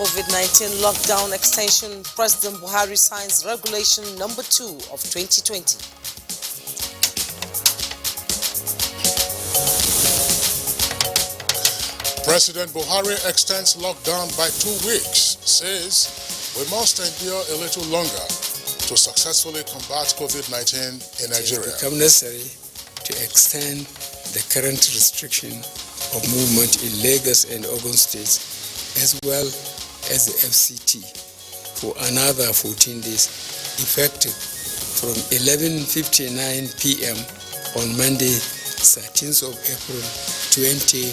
COVID-19 lockdown extension, President Buhari signs Regulation Number 2 of 2020. President Buhari extends lockdown by 2 weeks, says we must endure a little longer to successfully combat COVID-19 in Nigeria. It has become necessary to extend the current restriction of movement in Lagos and Ogun states, as well as the FCT, for another 14 days, effective from 11:59 p.m. on Monday, 13th of April 2020.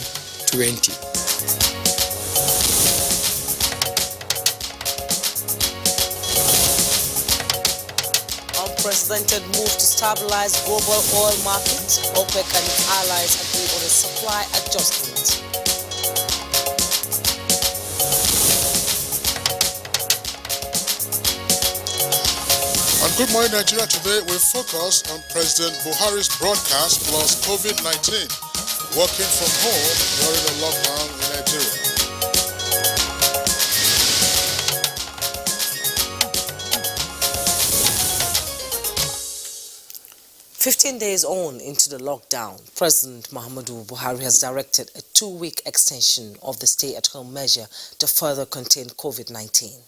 Unprecedented move to stabilize global oil markets. OPEC and its allies agree on a supply adjustment. On Good Morning Nigeria today, we focus on President Buhari's broadcast plus COVID-19, working from home during the lockdown in Nigeria. "15 days on into the lockdown, President Muhammadu Buhari has directed a 2-week extension of the stay-at-home measure to further contain COVID-19.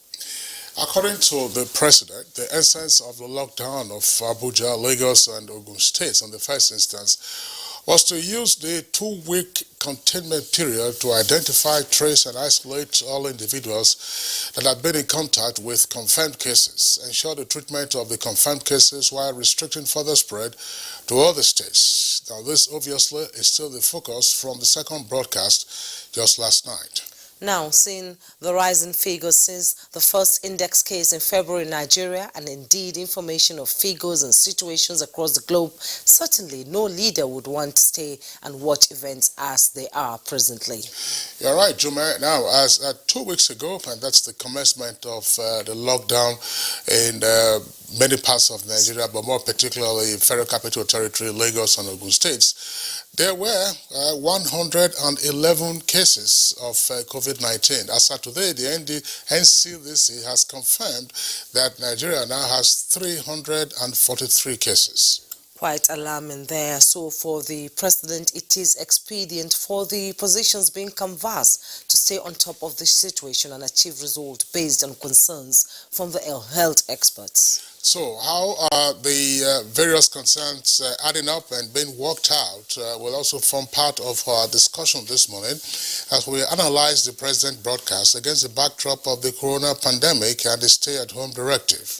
According to the president, the essence of the lockdown of Abuja, Lagos, and Ogun states in the first instance was to use the 2-week containment period to identify, trace, and isolate all individuals that have been in contact with confirmed cases, ensure the treatment of the confirmed cases while restricting further spread to other states. Now, this obviously is still the focus from the second broadcast just last night. Now, seeing the rising figures since the first index case in February in Nigeria, and indeed information of figures and situations across the globe, certainly no leader would want to stay and watch events as they are presently. You're right, Juma. Now, as 2 weeks ago, and that's the commencement of the lockdown in many parts of Nigeria, but more particularly Federal Capital Territory, Lagos, and Ogun states, there were 111 cases of COVID-19. As of today, the NCDC has confirmed that Nigeria now has 343 cases. Quite alarming there. So for the president, it is expedient for the positions being canvassed to stay on top of the situation and achieve results based on concerns from the health experts. So how are the various concerns adding up and being worked out will also form part of our discussion this morning as we analyze the president broadcast against the backdrop of the corona pandemic and the stay-at-home directive.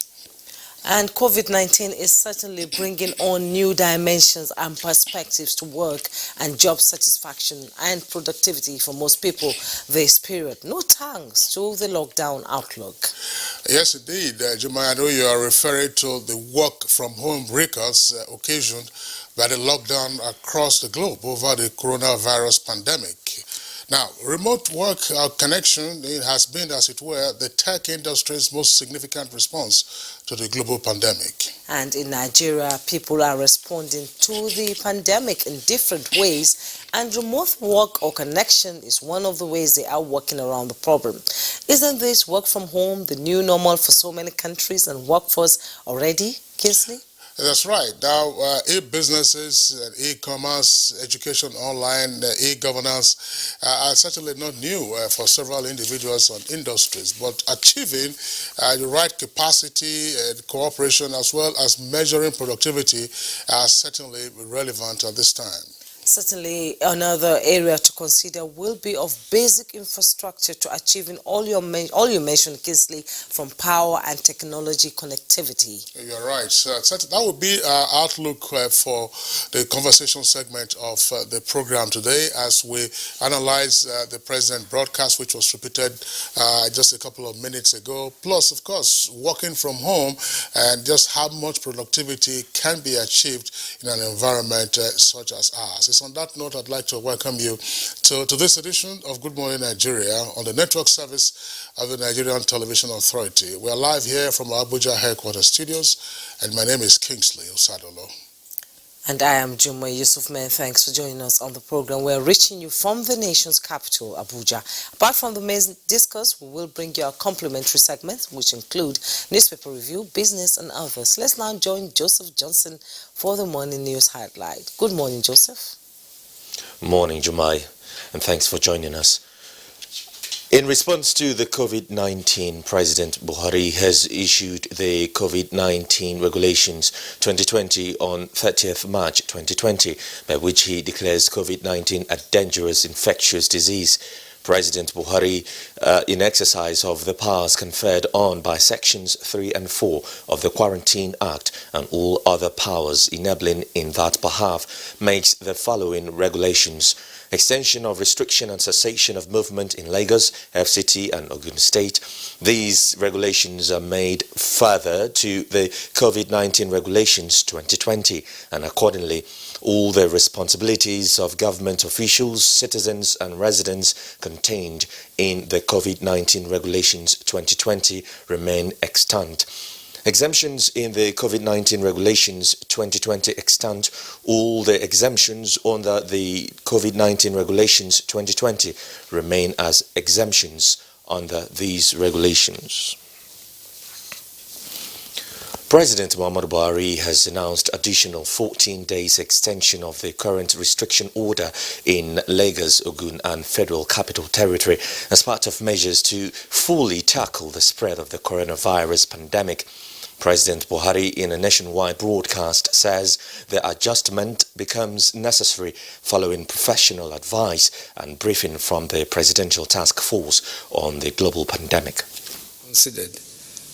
And COVID-19 is certainly bringing on new dimensions and perspectives to work and job satisfaction and productivity for most people this period. No thanks to the lockdown outlook. Yes, indeed. Juma, I know you are referring to the work from home records occasioned by the lockdown across the globe over the coronavirus pandemic. Now, remote work connection has been, as it were, the tech industry's most significant response to the global pandemic. And in Nigeria, people are responding to the pandemic in different ways, and remote work or connection is one of the ways they are working around the problem. Isn't this work from home the new normal for so many countries and workforce already, Kingsley? That's right. Now, e-businesses, e-commerce, education online, e-governance are certainly not new for several individuals and industries, but achieving the right capacity and cooperation as well as measuring productivity are certainly relevant at this time. Certainly, another area to consider will be of basic infrastructure to achieving all you mentioned, Kingsley, from power and technology connectivity. You're right. That would be our outlook for the conversation segment of the program today as we analyze the president broadcast, which was repeated just a couple of minutes ago. Plus, of course, working from home and just how much productivity can be achieved in an environment such as ours. It's on that note, I'd like to welcome you to this edition of Good Morning Nigeria on the network service of the Nigerian Television Authority. We're live here from our Abuja headquarters studios, and my name is Kingsley Osadolo. And I am Juma Yusuf. Many thanks for joining us on the program. We're reaching you from the nation's capital, Abuja. Apart from the main discourse, we will bring you our complimentary segments, which include newspaper review, business, and others. Let's now join Joseph Johnson for the morning news highlight. Good morning, Joseph. Morning, Jumai, and thanks for joining us. In response to the COVID-19, President Buhari has issued the COVID-19 Regulations 2020 on 30th March 2020, by which he declares COVID-19 a dangerous infectious disease. President Buhari, in exercise of the powers conferred on by Sections 3 and 4 of the Quarantine Act and all other powers enabling in that behalf, makes the following regulations. Extension of restriction and cessation of movement in Lagos, FCT and Ogun State. These regulations are made further to the COVID-19 Regulations 2020, and accordingly, all the responsibilities of government officials, citizens and residents contained in the COVID-19 Regulations 2020 remain extant. Exemptions in the COVID-19 Regulations 2020 extant. All the exemptions under the COVID-19 Regulations 2020 remain as exemptions under these regulations. President Muhammadu Buhari has announced additional 14 days extension of the current restriction order in Lagos, Ogun and Federal Capital Territory as part of measures to fully tackle the spread of the coronavirus pandemic. President Buhari, in a nationwide broadcast, says the adjustment becomes necessary following professional advice and briefing from the Presidential Task Force on the global pandemic. Considered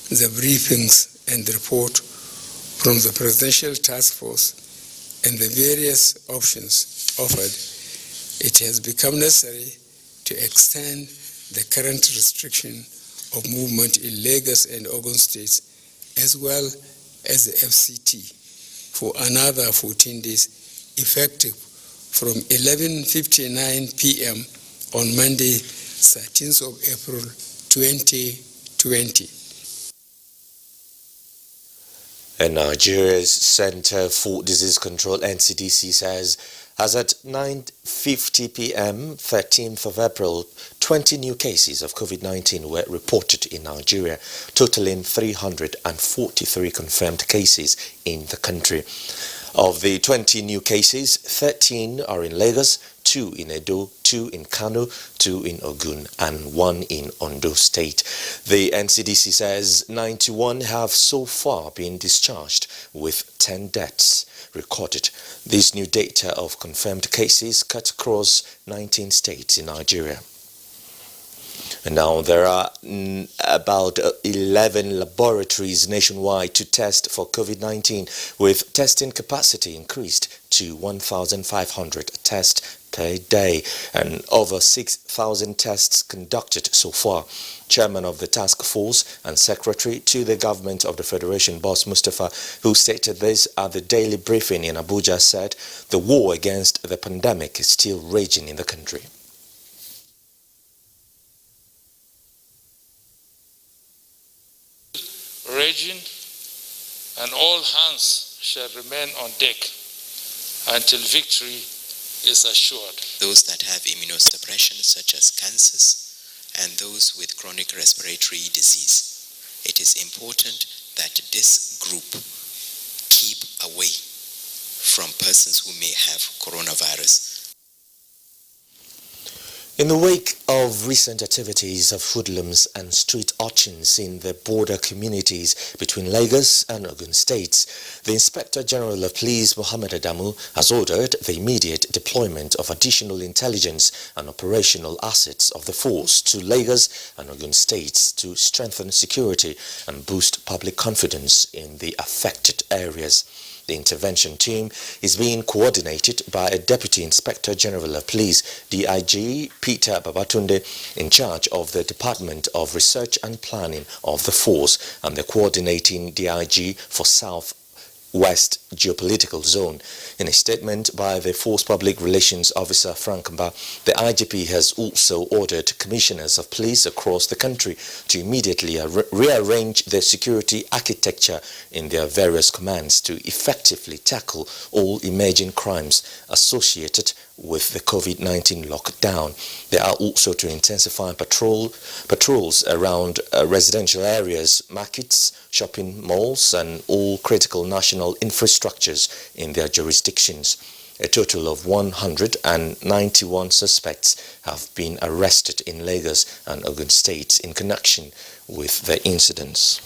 the briefings and report from the Presidential Task Force and the various options offered, it has become necessary to extend the current restriction of movement in Lagos and Ogun states as well as the FCT for another 14 days, effective from 11:59 p.m. on Monday, 13th of April 2020. And Nigeria's Center for Disease Control, NCDC, says as at 9:50 p.m. 13th of April, 20 new cases of COVID-19 were reported in Nigeria, totaling 343 confirmed cases in the country. Of the 20 new cases, 13 are in Lagos, 2 in Edo, 2 in Kano, 2 in Ogun, and 1 in Ondo State. The NCDC says 91 have so far been discharged, with 10 deaths recorded. These new data of confirmed cases cut across 19 states in Nigeria. And now there are about 11 laboratories nationwide to test for COVID-19, with testing capacity increased to 1,500 tests per day and over 6,000 tests conducted so far. Chairman of the task force and secretary to the government of the Federation, Boss Mustafa, who stated this at the daily briefing in Abuja, said the war against the pandemic is still raging in the country. Raging, and all hands shall remain on deck until victory is assured. Those that have immunosuppression, such as cancers, and those with chronic respiratory disease. It is important that this group keep away from persons who may have coronavirus. In the wake of recent activities of hoodlums and street urchins in the border communities between Lagos and Ogun states, the Inspector General of Police, Mohammed Adamu, has ordered the immediate deployment of additional intelligence and operational assets of the force to Lagos and Ogun states to strengthen security and boost public confidence in the affected areas. The intervention team is being coordinated by a Deputy Inspector General of Police, DIG Peter Babatunde, in charge of the Department of Research and Planning of the force, and the coordinating DIG for South West geopolitical zone. In a statement by the Force Public Relations Officer Frank Mba, the IGP has also ordered commissioners of police across the country to immediately rearrange their security architecture in their various commands to effectively tackle all emerging crimes associated with the COVID-19 lockdown. They are also to intensify patrols around residential areas, markets, shopping malls, and all critical national infrastructures in their jurisdictions. A total of 191 suspects have been arrested in Lagos and Ogun states in connection with the incidents.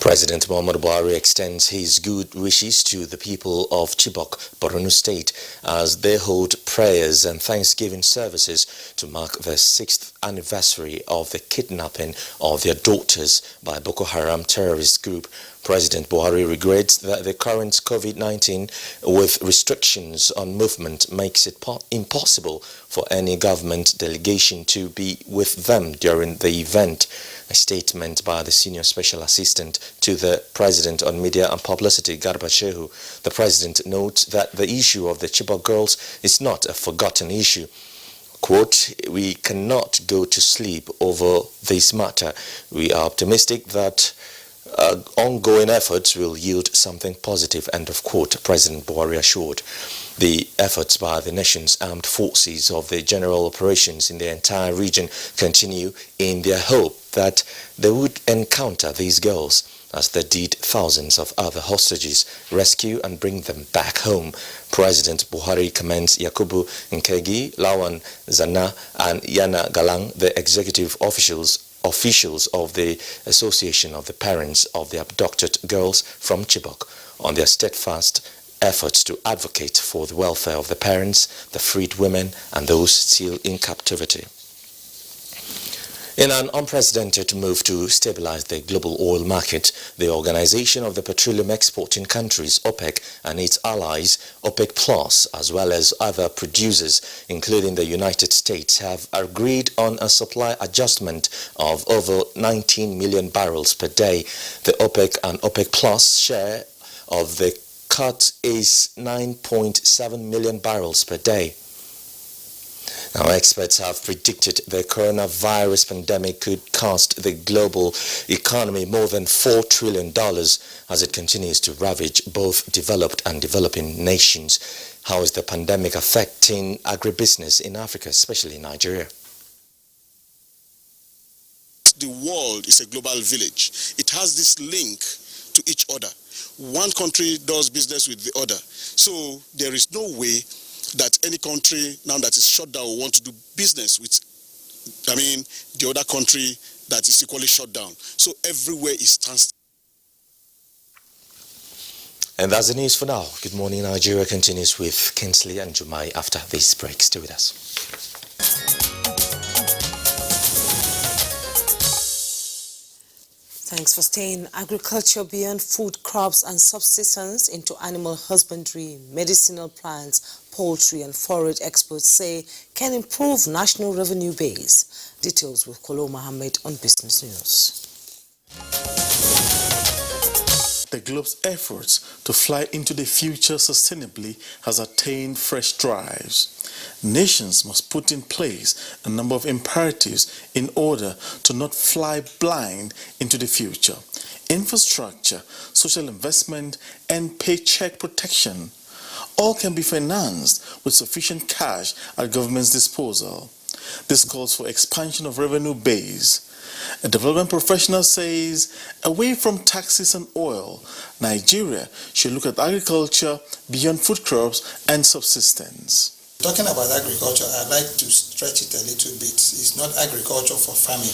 President Muhammadu Buhari extends his good wishes to the people of Chibok, Borno State, as they hold prayers and thanksgiving services to mark the 6th anniversary of the kidnapping of their daughters by Boko Haram terrorist group. President Buhari regrets that the current COVID-19 with restrictions on movement makes it impossible for any government delegation to be with them during the event. A statement by the Senior Special Assistant to the President on Media and Publicity, Garba Shehu, the President notes that the issue of the Chibok girls is not a forgotten issue. Quote, "We cannot go to sleep over this matter. We are optimistic that ongoing efforts will yield something positive," end of quote, President Buhari assured. The efforts by the nation's armed forces of the general operations in the entire region continue in their hope that they would encounter these girls as they did thousands of other hostages, rescue and bring them back home. President Buhari commends Yakubu Nkegi, Lawan Zana and Yana Galang, the executive officials of the Association of the Parents of the Abducted Girls from Chibok, on their steadfast efforts to advocate for the welfare of the parents, the freed women, and those still in captivity. In an unprecedented move to stabilize the global oil market, the Organization of the Petroleum Exporting Countries, OPEC, and its allies, OPEC Plus, as well as other producers, including the United States, have agreed on a supply adjustment of over 19 million barrels per day. The OPEC and OPEC Plus share of the cut is 9.7 million barrels per day. Now, experts have predicted the coronavirus pandemic could cost the global economy more than $4 trillion as it continues to ravage both developed and developing nations. How is the pandemic affecting agribusiness in Africa, especially in Nigeria? The world is a global village. It has this link to each other. One country does business with the other. So there is no way that any country now that is shut down will want to do business with, the other country that is equally shut down. So everywhere is standstill. And that's the news for now. Good morning, Nigeria continues with Kinsley and Jumai after this break. Stay with us. Thanks for staying. Agriculture beyond food, crops and subsistence into animal husbandry, medicinal plants, poultry and forage, experts say can improve national revenue base. Details with Kolo Mohammed on Business News. The globe's efforts to fly into the future sustainably has attained fresh drives. Nations must put in place a number of imperatives in order to not fly blind into the future. Infrastructure, social investment, and paycheck protection all can be financed with sufficient cash at government's disposal. This calls for expansion of revenue base. A development professional says, away from taxes and oil, Nigeria should look at agriculture beyond food crops and subsistence. Talking about agriculture, I'd like to stretch it a little bit. It's not agriculture for farming,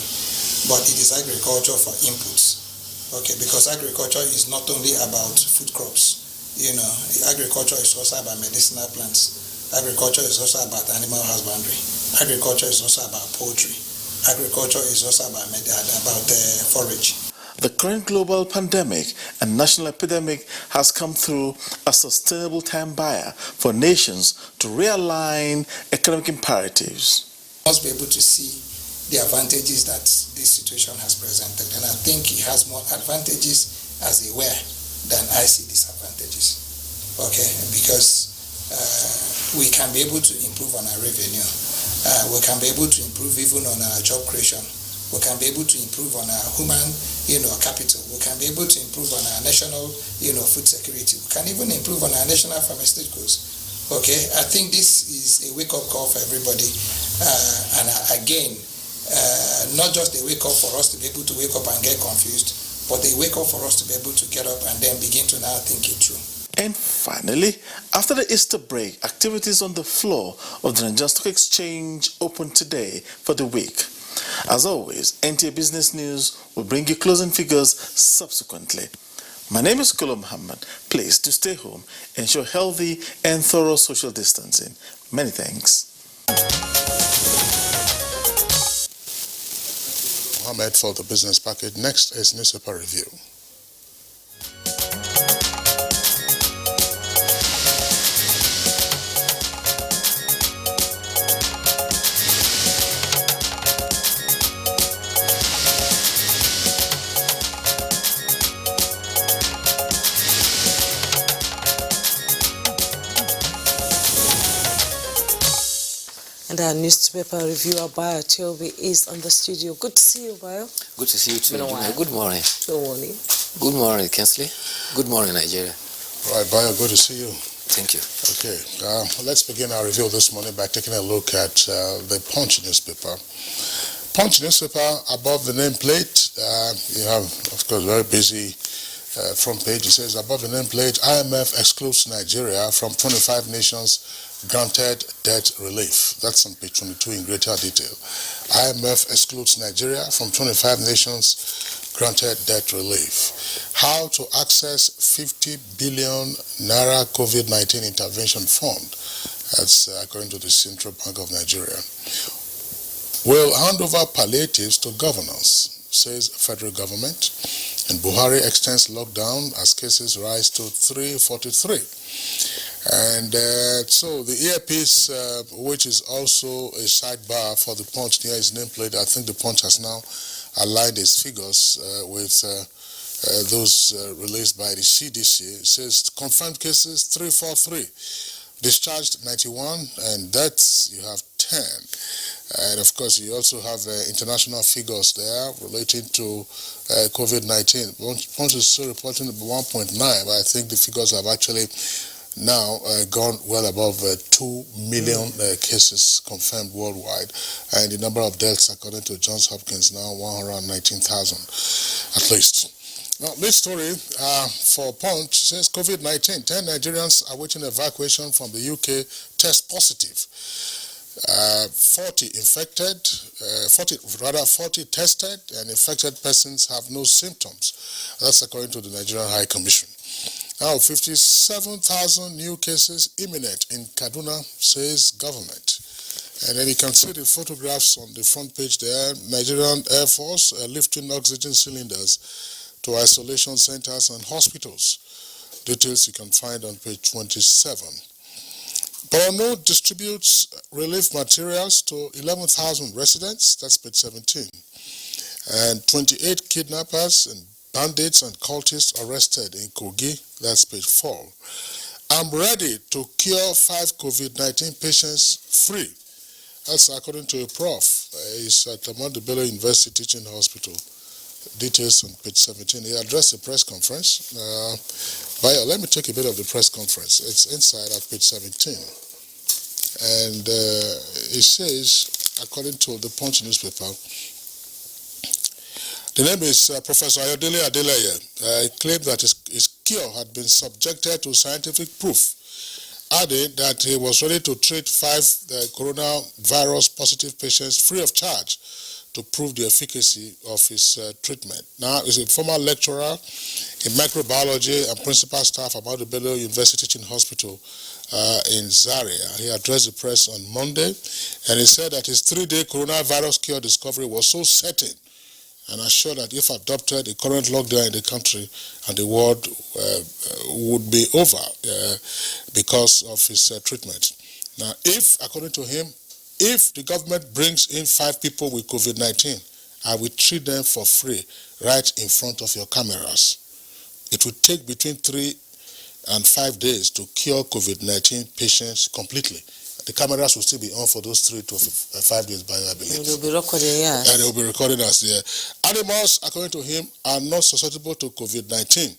but it is agriculture for inputs. Okay, because agriculture is not only about food crops. Agriculture is also about medicinal plants. Agriculture is also about animal husbandry. Agriculture is also about poultry. Agriculture is also about forage. The current global pandemic and national epidemic has come through a sustainable time buyer for nations to realign economic imperatives. We must be able to see the advantages that this situation has presented, and I think it has more advantages as a where than I see disadvantages. Okay, because we can be able to improve on our revenue. We can be able to improve even on our job creation. We can be able to improve on our human, capital. We can be able to improve on our national, food security. We can even improve on our national pharmaceuticals. Okay, I think this is a wake-up call for everybody. And again, not just a wake-up for us to be able to wake up and get confused, but a wake-up for us to be able to get up and then begin to now think it through. And finally, after the Easter break, activities on the floor of the Nigerian Stock Exchange opened today for the week. As always, NTA Business News will bring you closing figures subsequently. My name is Kolo Muhammad. Please do stay home, ensure healthy and thorough social distancing. Many thanks. Mohammed for the business package. Next is newspaper review. And our newspaper reviewer, Bayo Tiobi, is on the studio. Good to see you, Bayo. Good to see you too. Good morning. Good morning. Good morning, Kensley. Good morning, Nigeria. Right, Bayo, good to see you. Thank you. Okay, let's begin our review this morning by taking a look at the Punch newspaper. Punch newspaper, above the nameplate, you have, of course, very busy front page. It says, above the nameplate, IMF excludes Nigeria from 25 nations granted debt relief. That's on page 22 in greater detail. IMF excludes Nigeria from 25 nations granted debt relief. How to access 50 billion naira COVID-19 intervention fund. That's according to the Central Bank of Nigeria. Will hand over palliatives to governors, says federal government. And Buhari extends lockdown as cases rise to 343. And so the earpiece, which is also a sidebar for the Punch near his nameplate, I think the Punch has now aligned its figures with those released by the CDC. It says confirmed cases 343, discharged 91, and deaths you have 10. And of course, you also have international figures there relating to COVID-19. Punch is still reporting 1.9, but I think the figures have actually now gone well above 2 million cases confirmed worldwide, and the number of deaths, according to Johns Hopkins, now 119,000 at least. Now, this story for Punch says COVID-19, 10 Nigerians awaiting evacuation from the UK test positive. 40 tested, and infected persons have no symptoms. That's according to the Nigerian High Commission. Now, 57,000 new cases imminent in Kaduna, says government. And then you can see the photographs on the front page there. Nigerian Air Force lifting oxygen cylinders to isolation centers and hospitals. Details you can find on page 27. Borno distributes relief materials to 11,000 residents. That's page 17. And 28 kidnappers and bandits and cultists arrested in Kogi. That's page 4. I'm ready to cure 5 COVID-19 patients free. That's according to a prof. He's at Ahmadu Bello University Teaching Hospital. Details on page 17. He addressed a press conference. Let me take a bit of the press conference. It's inside at page 17. And it says, according to the Punch newspaper, the name is Professor Ayodele Adeleye. He claimed that his cure had been subjected to scientific proof, adding that he was ready to treat 5 coronavirus positive patients free of charge to prove the efficacy of his treatment. Now, he's a former lecturer in microbiology and principal staff at Ahmadu Bello University Teaching Hospital in Zaria. He addressed the press on Monday, and he said that his 3-day coronavirus cure discovery was so certain and assured that if adopted, the current lockdown in the country and the world would be over because of his treatment. Now, according to him, if the government brings in 5 people with COVID-19, I will treat them for free right in front of your cameras. it would take between 3 and 5 days to cure COVID-19 patients completely. The cameras will still be on for those 3 to 5 days, by I believe. They'll be recording, yes. And they will be recording us there. Animals, according to him, are not susceptible to COVID-19.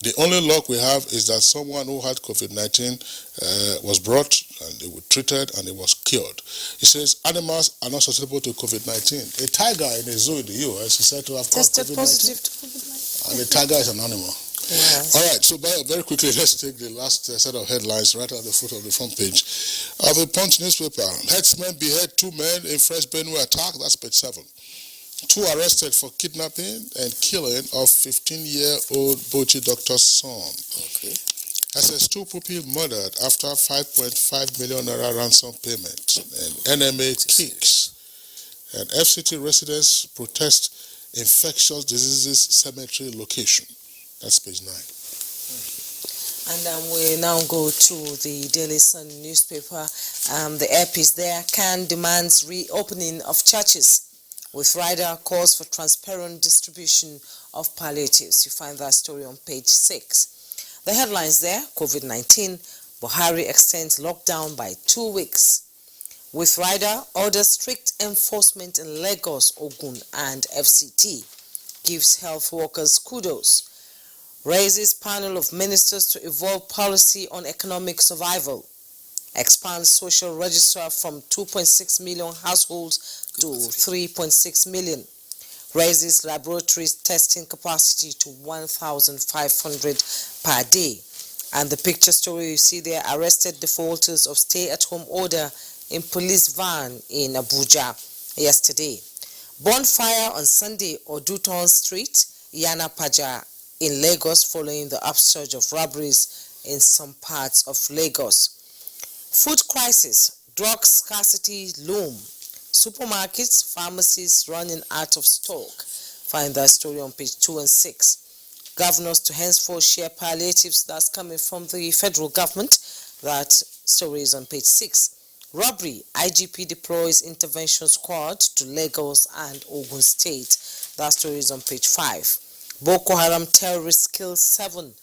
The only luck we have is that someone who had COVID-19 was brought and they were treated and it was cured. He says animals are not susceptible to COVID-19. A tiger in a zoo in the US is said to have tested COVID-19. positive to COVID-19. And the tiger is an animal. Yes. All right, so very quickly, let's take the last set of headlines right at the foot of the front page of the Punch newspaper. Herdsmen behead 2 men in Fresh Benue attack. That's page 7. 2 arrested for kidnapping and killing of 15-year-old Bochi doctor's son. Okay. SS2 pupil murdered after 5.5 million naira ransom payment. And NMA kicks. And FCT residents protest infectious diseases cemetery location. That's page 9. And we now go to the Daily Sun newspaper. The earpiece there. Can demands reopening of churches. With rider calls for transparent distribution of palliatives. You find that story on page 6. The headlines there, COVID-19, Buhari extends lockdown by 2 weeks. With rider orders strict enforcement in Lagos, Ogun and FCT. Gives health workers kudos. Raises panel of ministers to evolve policy on economic survival. Expands social register from 2.6 million households to 3.6 million. Raises laboratories testing capacity to 1,500 per day. And the picture story you see there, arrested defaulters of stay-at-home order in police van in Abuja yesterday. Bonfire on Sunday, Oduton Street, Yana Paja in Lagos following the upsurge of robberies in some parts of Lagos. Food crisis, drug scarcity loom. Supermarkets, pharmacies running out of stock. Find that story on page 2 and 6. Governors to henceforth share palliatives. That's coming from the federal government. That story is on page 6. Robbery, IGP deploys intervention squad to Lagos and Ogun State. That story is on page 5. Boko Haram terrorists kill 7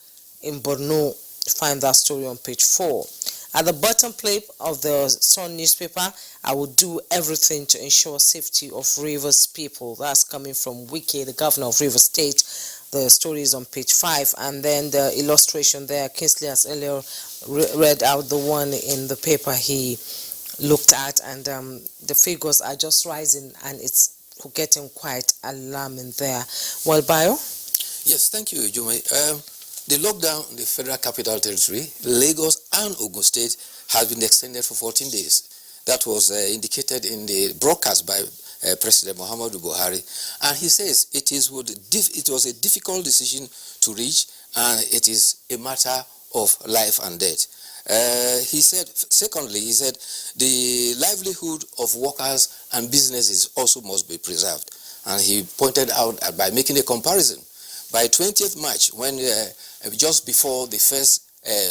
in Borno. Find that story on page 4. At the bottom plate of the Sun newspaper, I will do everything to ensure safety of Rivers people. That's coming from Wike, the governor of Rivers State. The story is on page 5. And then the illustration there, Kingsley has earlier read out the one in the paper he looked at. And the figures are just rising and it's getting quite alarming there. Well, Bayo? Yes, thank you, Jume. The lockdown in the Federal Capital Territory, Lagos and Ogun State, has been extended for 14 days. That was indicated in the broadcast by President Muhammadu Buhari. And he says it was a difficult decision to reach, and it is a matter of life and death. He said, secondly, the livelihood of workers and businesses also must be preserved. And he pointed out by making a comparison. By 20th March, when just before the first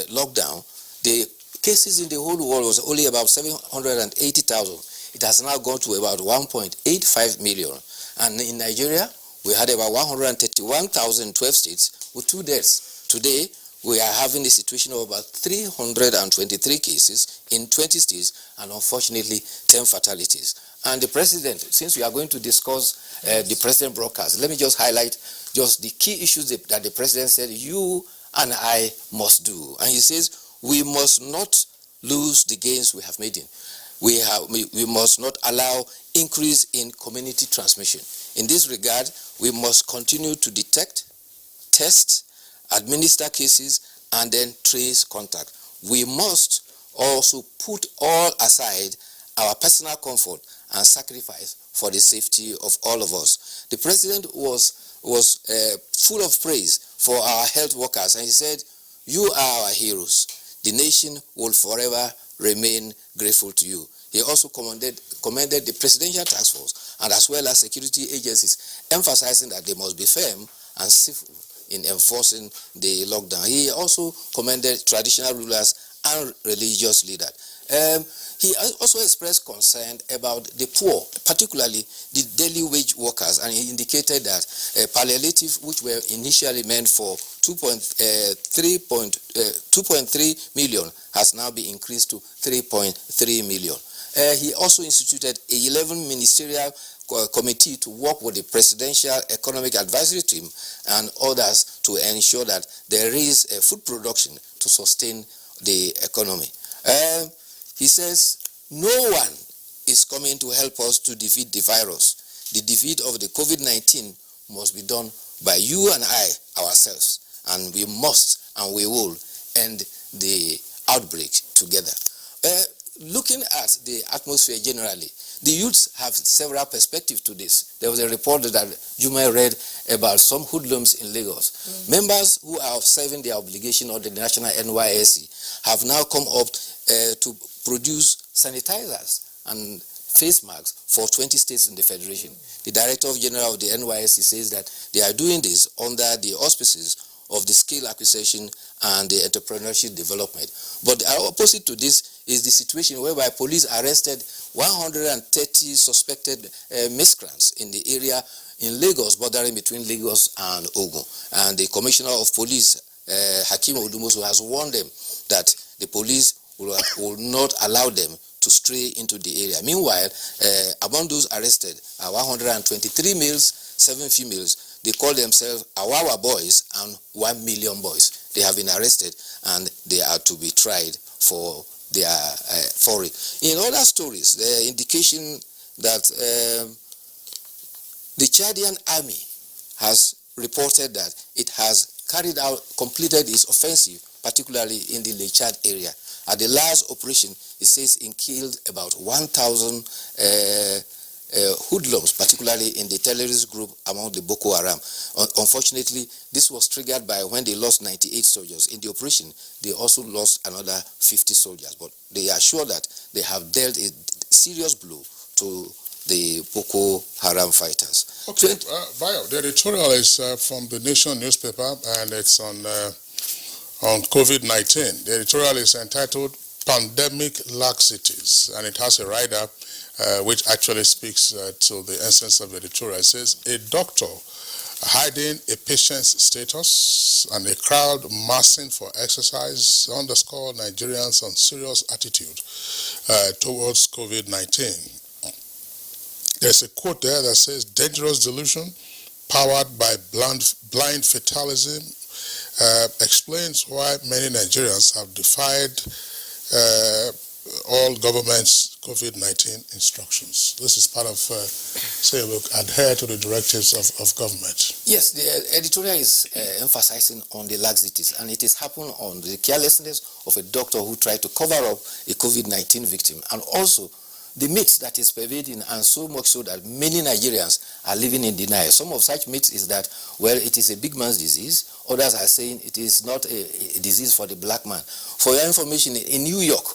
lockdown, the cases in the whole world was only about 780,000. It has now gone to about 1.85 million. And in Nigeria, we had about 131,000 in 12 states with 2 deaths. Today, we are having a situation of about 323 cases in 20 states and unfortunately 10 fatalities. And the president, since we are going to discuss the president broadcast, let me just highlight just the key issues that the president said you and I must do. And he says we must not lose the gains we have made. We must not allow increase in community transmission. In this regard, we must continue to detect, test, administer cases, and then trace contact. We must also put all aside our personal comfort and sacrifice for the safety of all of us. The president was full of praise for our health workers, and he said, "You are our heroes. The nation will forever remain grateful to you." He also commended the Presidential Task Force and as well as security agencies, emphasizing that they must be firm and civil in enforcing the lockdown. He also commended traditional rulers and religious leaders. He also expressed concern about the poor, particularly the daily wage workers, and he indicated that palliative, which were initially meant to 2.3 million has now been increased to 3.3 million. He also instituted a 11 ministerial committee to work with the Presidential Economic Advisory Team and others to ensure that there is a food production to sustain the economy. He says no one is coming to help us to defeat the virus. The defeat of the COVID-19 must be done by you and I ourselves, and we must and we will end the outbreak together. Looking at the atmosphere generally, the youths have several perspectives to this. There was a report that Juma read about some hoodlums in Lagos. Members who are serving their obligation under the national NYSC have now come up to produce sanitizers and face masks for 20 states in the Federation. The Director General of the NYSC says that they are doing this under the auspices of the skill acquisition and the entrepreneurship development. But the opposite to this is the situation whereby police arrested 130 suspected miscreants in the area in Lagos, bordering between Lagos and Ogun. And the Commissioner of Police, Hakeem Odumosu, has warned them that the police will not allow them to stray into the area. Meanwhile, among those arrested are 123 males, 7 females. They call themselves Awawa Boys and 1 Million Boys. They have been arrested and they are to be tried for their foray. In other stories, the indication that the Chadian army has reported that it has completed its offensive, particularly in the Lake Chad area. At the last operation, it says it killed about 1,000 hoodlums, particularly in the terrorist group among the Boko Haram. Unfortunately, this was triggered by when they lost 98 soldiers. In the operation, they also lost another 50 soldiers. But they are sure that they have dealt a serious blow to the Boko Haram fighters. Okay, Bayo, the editorial is from the Nation newspaper, and it's on COVID-19. The editorial is entitled Pandemic Laxities, and it has a write-up which actually speaks to the essence of the editorial. It says, a doctor hiding a patient's status and a crowd massing for exercise underscore Nigerians' unserious attitude towards COVID-19. There's a quote there that says, dangerous delusion powered by blind fatalism explains why many Nigerians have defied all government's COVID-19 instructions. This is part of saying, look, adhere to the directives of government. Yes, the editorial is emphasizing on the laxities, and it is happened on the carelessness of a doctor who tried to cover up a COVID-19 victim, and also the myth that is pervading, and so much so that many Nigerians are living in denial. Some of such myths is that, well, it is a big man's disease. Others are saying it is not a disease for the black man. For your information, in New York,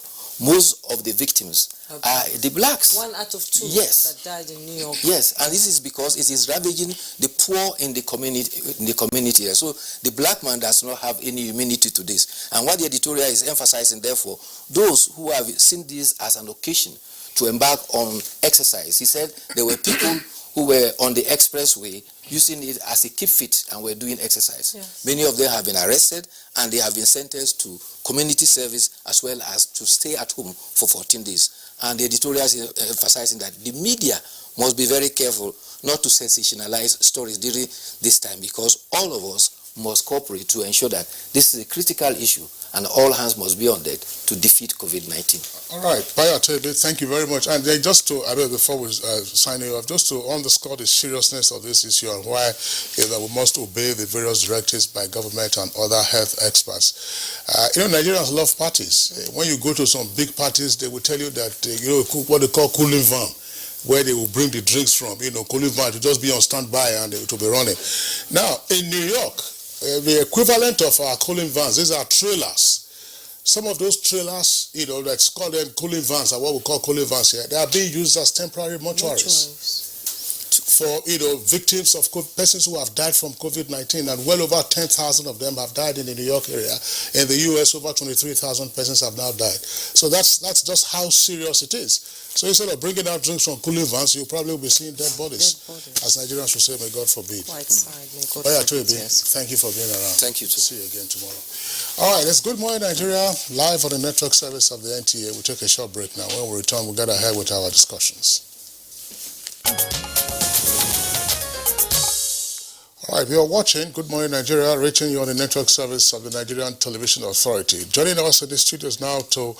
most of the victims are the blacks. 1 out of 2 yes. that died in New York. Yes, and this is because it is ravaging the poor in the community. So the black man does not have any immunity to this. And what the editorial is emphasizing, therefore, those who have seen this as an occasion to embark on exercise. He said there were people who were on the expressway using it as a keep fit and were doing exercise. Yes. Many of them have been arrested and they have been sentenced to community service as well as to stay at home for 14 days. And the editorial is emphasizing that the media must be very careful not to sensationalize stories during this time, because all of us must cooperate to ensure that this is a critical issue and all hands must be on deck to defeat COVID-19. All right, Bayo Tebe, thank you very much. And just to, before we sign you off, just to underscore the seriousness of this issue and why we must obey the various directives by government and other health experts. Nigerians love parties. When you go to some big parties, they will tell you that, what they call cooling van, where they will bring the drinks from, cooling van to just be on standby and to be running. Now, in New York, the equivalent of our cooling vans, these are trailers. Some of those trailers, let's call them cooling vans, or what we call cooling vans here, they are being used as temporary mortuaries. for, victims of persons who have died from COVID-19, and well over 10,000 of them have died in the New York area. In the U.S., over 23,000 persons have now died. So that's just how serious it is. So instead of bringing out drinks from cooling vans, you'll probably be seeing dead bodies. As Nigerians should say, may God forbid. White side, may God forbid, yes. Thank you for being around. Thank you too. See you again tomorrow. All right, it's Good Morning Nigeria, live on the network service of the NTA. We'll take a short break now. When we return, we'll get ahead with our discussions. All right, we are watching Good Morning Nigeria, reaching you on the network service of the Nigerian Television Authority. Joining us in the studios now to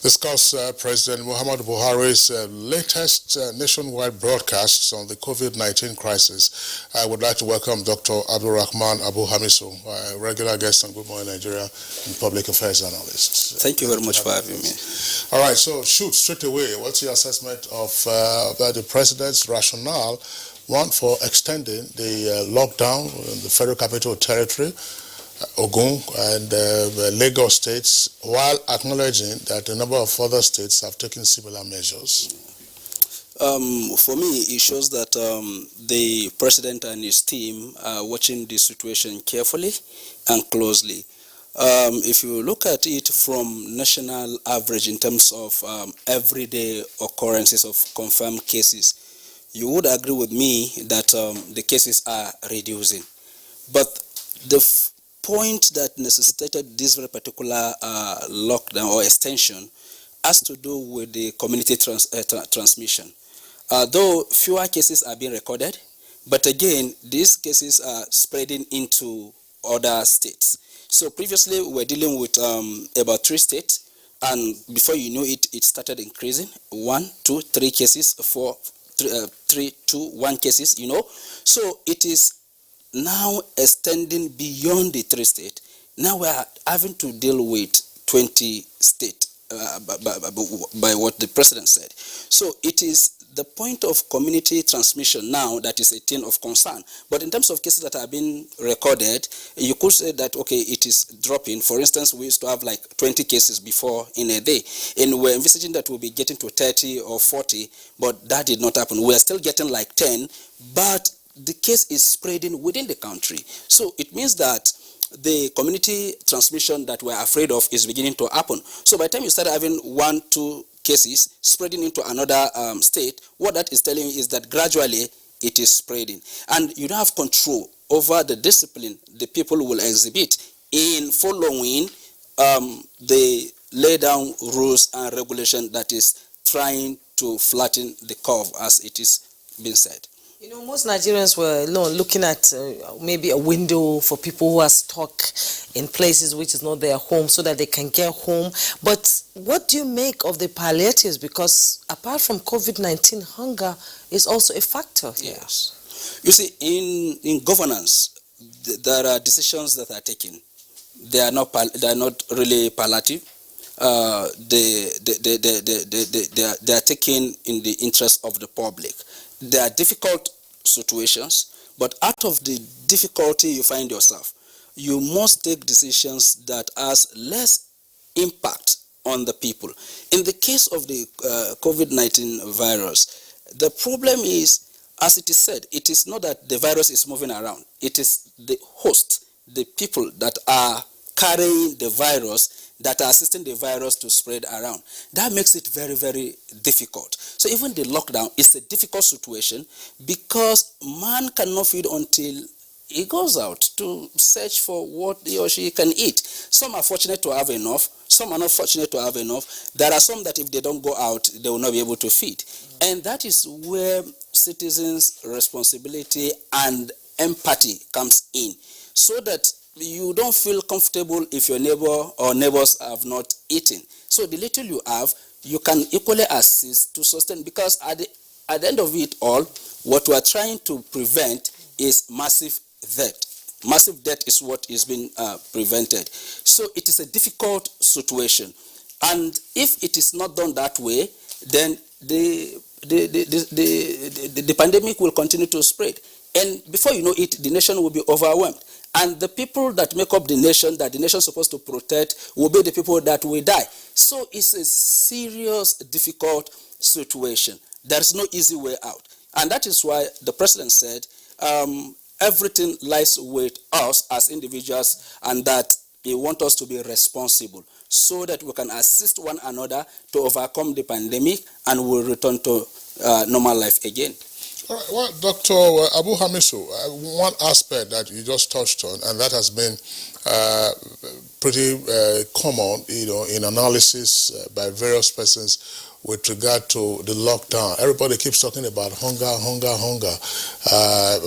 discuss President Muhammadu Buhari's latest nationwide broadcasts on the COVID-19 crisis, I would like to welcome Dr. Abdulrahman Abu Hamisu, a regular guest on Good Morning Nigeria and public affairs analyst. Thank you very much for having me. All right, so shoot straight away. What's your assessment of the president's rationale? One, for extending the lockdown in the Federal Capital Territory, Ogun and Lagos states, while acknowledging that a number of other states have taken similar measures. For me, it shows that the president and his team are watching the situation carefully and closely. If you look at it from national average in terms of everyday occurrences of confirmed cases, you would agree with me that the cases are reducing. But the point that necessitated this very particular lockdown or extension has to do with the community transmission. Though fewer cases are being recorded, but again, these cases are spreading into other states. So previously, we were dealing with about 3 states, and before you know it, it started increasing. 1, 2, 3 cases, 4, 3, 2, 1 cases, So it is now extending beyond the 3 states. Now we are having to deal with 20 states by what the president said. So it is the point of community transmission now that is a thing of concern. But in terms of cases that have been recorded, you could say that, okay, it is dropping. For instance, we used to have like 20 cases before in a day. And we're envisaging that we'll be getting to 30 or 40, but that did not happen. We're still getting like 10, but the case is spreading within the country. So it means that the community transmission that we're afraid of is beginning to happen. So by the time you start having 1, 2 cases spreading into another state, what that is telling you is that gradually it is spreading. And you don't have control over the discipline the people will exhibit in following the laid down rules and regulation that is trying to flatten the curve, as it is being said. Most Nigerians were looking at maybe a window for people who are stuck in places which is not their home so that they can get home. But what do you make of the palliatives? Because apart from COVID-19, hunger is also a factor here. Yes. You see, in governance, there are decisions that are taken. They are not really palliative. They are taken in the interest of the public. There are difficult situations, but out of the difficulty you find yourself, you must take decisions that has less impact on the people. In the case of the COVID-19 virus, the problem is, as it is said, it is not that the virus is moving around. It is the host, the people that are carrying the virus, that are assisting the virus to spread around. That makes it very, very difficult. So even the lockdown is a difficult situation because man cannot feed until he goes out to search for what he or she can eat. Some are fortunate to have enough. Some are not fortunate to have enough. There are some that if they don't go out, they will not be able to feed. And that is where citizens' responsibility and empathy comes in, so that you don't feel comfortable if your neighbor or neighbors have not eaten. So the little you have, you can equally assist to sustain, because at the end of it all, what we are trying to prevent is massive death. Massive death is what is being prevented. So it is a difficult situation. And if it is not done that way, then the pandemic will continue to spread. And before you know it, the nation will be overwhelmed. And the people that make up the nation, that the nation is supposed to protect, will be the people that will die. So it's a serious, difficult situation. There is no easy way out. And that is why the president said everything lies with us as individuals, and that he wants us to be responsible so that we can assist one another to overcome the pandemic and we'll return to normal life again. All right, well, Dr. Abu Hamisu, one aspect that you just touched on, and that has been pretty common, in analysis by various persons with regard to the lockdown. Everybody keeps talking about hunger. Of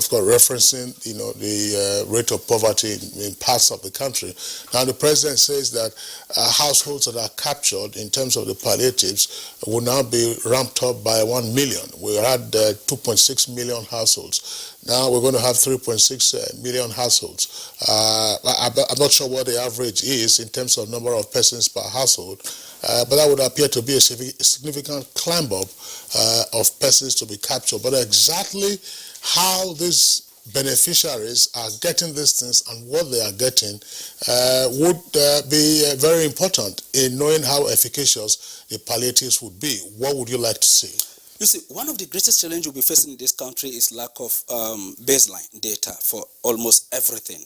course, referencing, the rate of poverty in parts of the country. Now, the president says that households that are captured in terms of the palliatives will now be ramped up by 1 million. We had 2.6 million households. Now we're going to have 3.6 million households. I'm not sure what the average is in terms of number of persons per household, but that would appear to be a significant climb up of persons to be captured. But exactly how these beneficiaries are getting these things and what they are getting would be very important in knowing how efficacious the palliatives would be. What would you like to see? You see, one of the greatest challenges we'll be facing in this country is lack of baseline data for almost everything.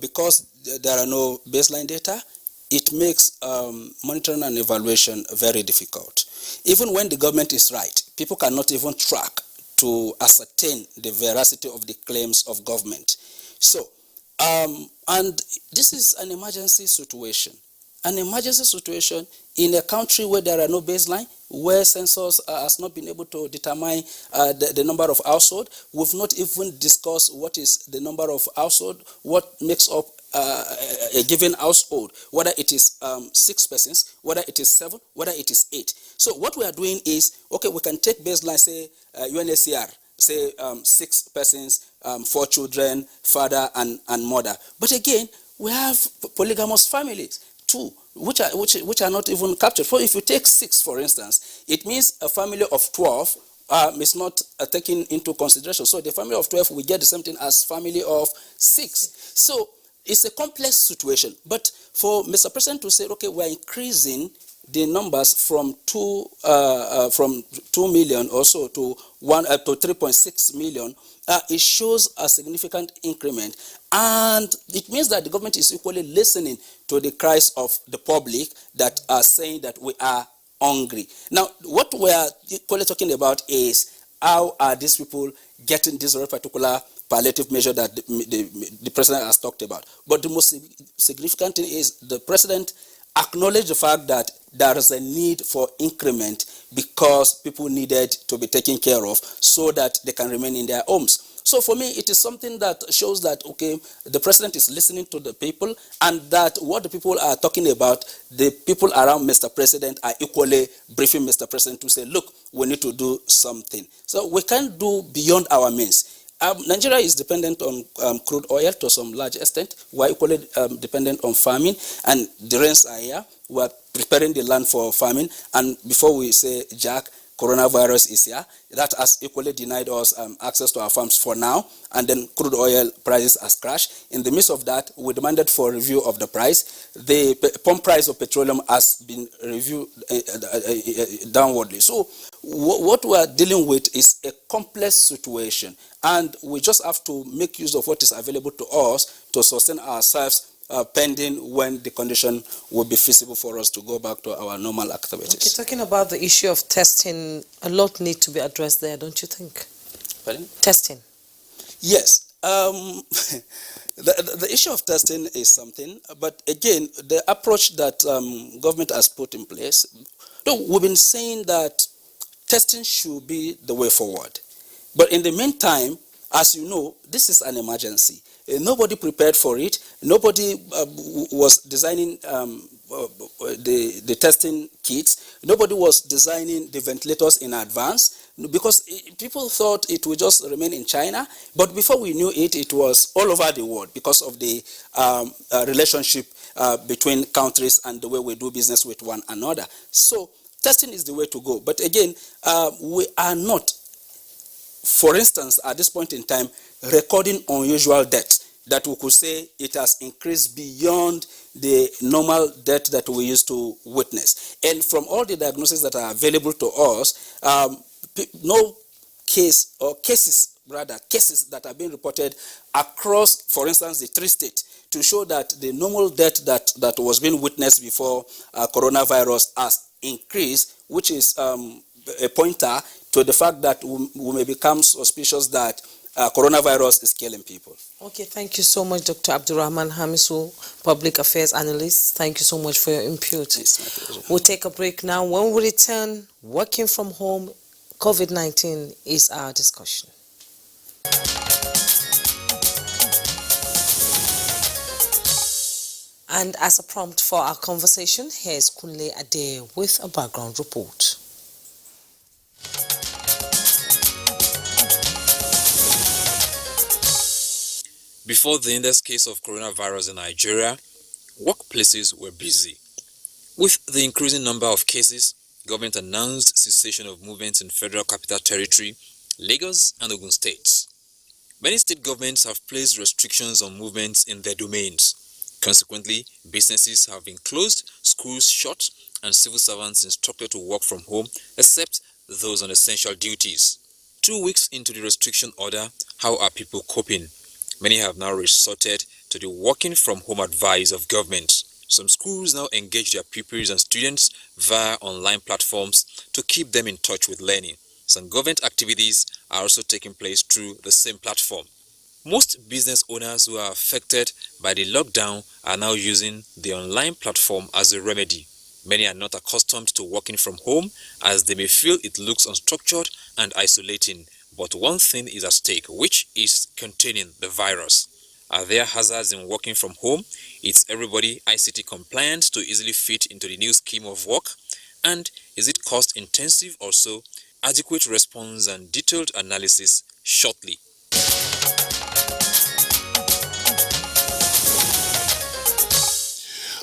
Because there are no baseline data, it makes monitoring and evaluation very difficult. Even when the government is right, people cannot even track to ascertain the veracity of the claims of government. So, and this is an emergency situation. An emergency situation in a country where there are no baseline, where census has not been able to determine the number of households. We've not even discussed what is the number of households, what makes up a given household, whether it is 6 persons, whether it is 7, whether it is 8. So what we are doing is, okay, we can take baseline, say UNHCR, say 6 persons, 4 children, father and mother. But again, we have polygamous families too, which are not even captured. So if you take 6, for instance, it means a family of 12 is not taken into consideration. So the family of 12 will get the same thing as family of 6. So it's a complex situation. But for Mr. President to say, okay, we're increasing the numbers from 2 million or so to 3.6 million, it shows a significant increment, and it means that the government is equally listening to the cries of the public that are saying that we are hungry. Now, what we are equally talking about is how are these people getting this very particular palliative measure that the president has talked about. But the most significant thing is the president acknowledged the fact that there is a need for increment because people needed to be taken care of so that they can remain in their homes. So for me, it is something that shows that, okay, the president is listening to the people, and that what the people are talking about, the people around Mr. President are equally briefing Mr. President to say, look, we need to do something. So we can't do beyond our means. Nigeria is dependent on crude oil to some large extent. We are equally dependent on farming, and the rains are here. We are preparing the land for farming, and before we say, Jack, coronavirus is here. That has equally denied us access to our farms for now, and then crude oil prices has crashed. In the midst of that, we demanded for review of the price. The pump price of petroleum has been reviewed downwardly. So what we are dealing with is a complex situation, and we just have to make use of what is available to us to sustain ourselves pending when the condition will be feasible for us to go back to our normal activities. Okay, talking about the issue of testing, a lot need to be addressed there, don't you think? Pardon? Testing. Yes. The issue of testing is something, but again, the approach that government has put in place, we've been saying that testing should be the way forward. But in the meantime, as you know, this is an emergency. Nobody prepared for it. Nobody was designing the testing kits. Nobody was designing the ventilators in advance because people thought it would just remain in China. But before we knew it, it was all over the world because of the relationship between countries and the way we do business with one another. So testing is the way to go. But again, we are not, for instance, at this point in time, recording unusual deaths that we could say it has increased beyond the normal death that we used to witness. And from all the diagnoses that are available to us, no cases that are being reported across, for instance, the 3 states, to show that the normal death that was being witnessed before coronavirus has increased, which is a pointer to the fact that we may become suspicious that coronavirus is killing people. Okay, thank you so much, Dr. Abdurrahman Hamisu, Public Affairs Analyst. Thank you so much for your input. It's my pleasure. We'll take a break now. When we return, working from home, COVID-19 is our discussion. And as a prompt for our conversation, here's Kunle Ade with a background report. Before the index case of coronavirus in Nigeria, workplaces were busy. With the increasing number of cases, government announced cessation of movements in Federal Capital Territory, Lagos and Ogun states. Many state governments have placed restrictions on movements in their domains. Consequently, businesses have been closed, schools shut, and civil servants instructed to work from home, except those on essential duties. 2 weeks into the restriction order, how are people coping? Many have now resorted to the working from home advice of government. Some schools now engage their pupils and students via online platforms to keep them in touch with learning. Some government activities are also taking place through the same platform. Most business owners who are affected by the lockdown are now using the online platform as a remedy. Many are not accustomed to working from home as they may feel it looks unstructured and isolating. But one thing is at stake, which is containing the virus. Are there hazards in working from home? Is everybody ICT compliant to easily fit into the new scheme of work? And is it cost intensive also? Adequate response and detailed analysis shortly.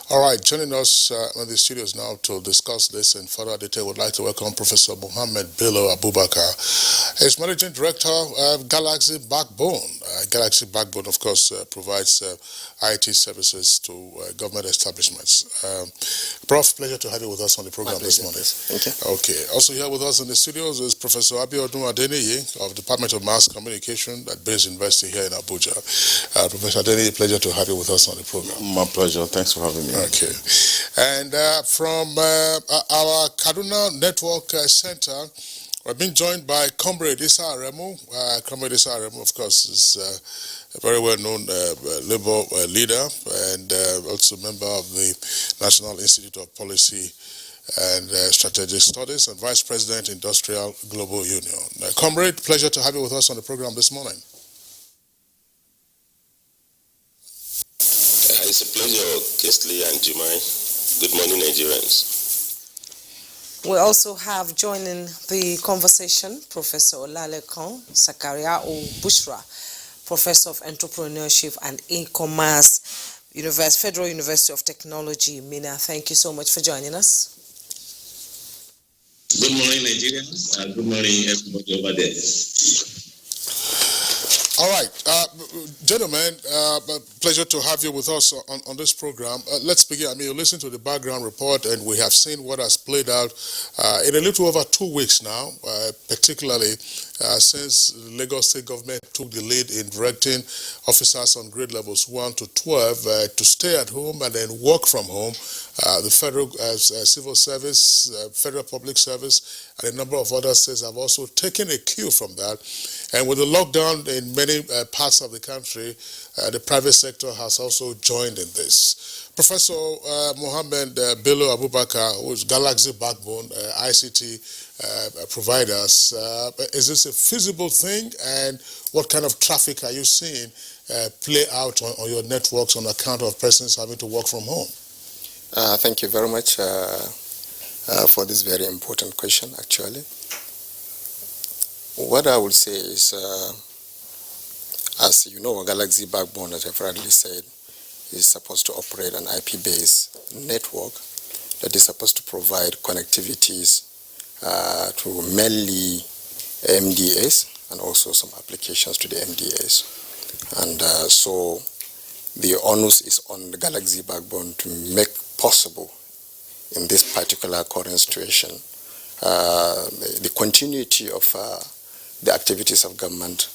All right, joining us in the studios now to discuss this in further detail, would like to welcome Professor Mohammed Bello Abubakar. He's Managing Director of Galaxy Backbone. Galaxy Backbone, of course, provides IT services to government establishments. Prof, pleasure to have you with us on the program this morning. Thank you. Okay. Also here with us in the studios is Professor Abiodun Adeniyi of Department of Mass Communication at Bayes University here in Abuja. Professor Adeniyi, pleasure to have you with us on the program. My pleasure. Thanks for having me. Okay. And from our Kaduna Network Center, we've been joined by Comrade Issa Aremu. Comrade Issa Aremu, of course, is a very well-known Labour leader and also member of the National Institute of Policy and Strategic Studies and Vice President, Industrial Global Union. Comrade, pleasure to have you with us on the program this morning. It's a pleasure, Kesley and Jumai. Good morning, Nigerians. We also have joining the conversation Professor Olalekan Sakariao Bushra, Professor of Entrepreneurship and E-Commerce, Federal University of Technology, Mina. Thank you so much for joining us. Good morning, Nigerians, and good morning, everybody over there. All right, gentlemen, pleasure to have you with us on this program. Let's begin. I mean, you listen to the background report, and we have seen what has played out in a little over 2 weeks now, particularly since the Lagos State government took the lead in directing officers on grade levels 1 to 12 to stay at home and then work from home. The Federal Civil Service, Federal Public Service, and a number of other states have also taken a cue from that. And with the lockdown in many parts of the country, the private sector has also joined in this. Professor Mohammed Bello Abubakar, who is Galaxy Backbone, ICT providers, is this a feasible thing? And what kind of traffic are you seeing play out on your networks on account of persons having to work from home? Thank you very much for this very important question, actually. What I would say is, as you know, Galaxy Backbone, as I've already said, is supposed to operate an IP-based network that is supposed to provide connectivities to mainly MDAs and also some applications to the MDAs. And so the onus is on the Galaxy Backbone to make possible in this particular current situation the continuity of the activities of government